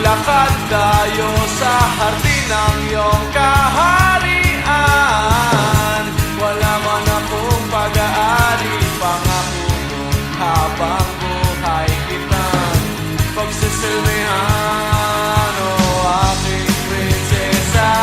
Maglakad tayo sa hardin ng iyong kaharian. Wala man akong pag-aari, pangako mo habang buhay kitang pagsisilbihan, o aking prinsesa.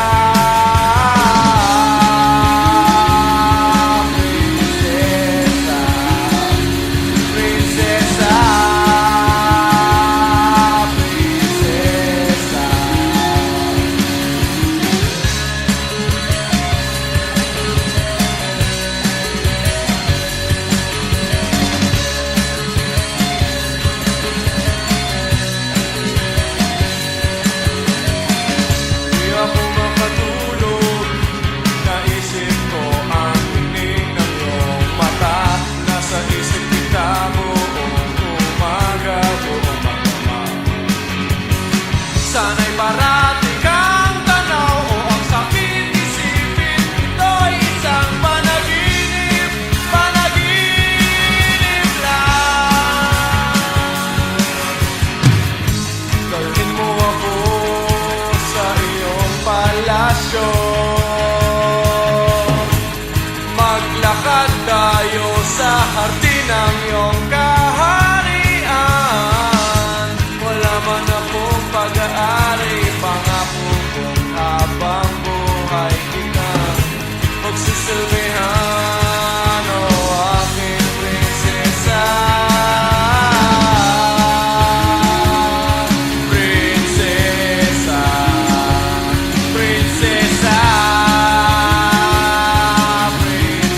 Sana'y parati kang tanaw, o ang sakit isipin, ito'y isang panaginip, panaginip lang. Dalhin mo ako sa iyong palasyo, maglakad tayo sa hardin ng iyong kaharian. Wala man akong pag-aari, pangako kong habang buhay kita pagsisilbihan, o aking prinsesa. Prinsesa, prinsesa, prinsesa.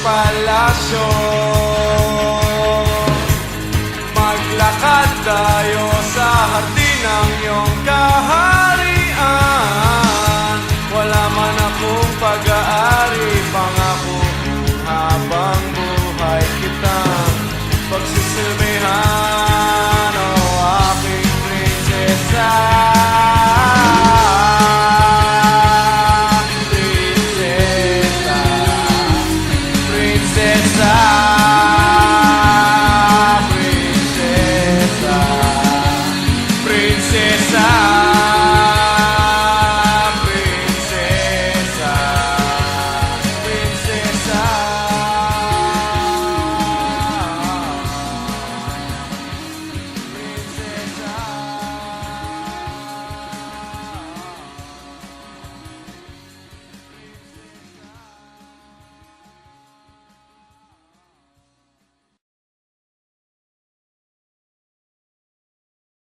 Palasyo, maglakad tayo sa hardin ng iyong kaharian.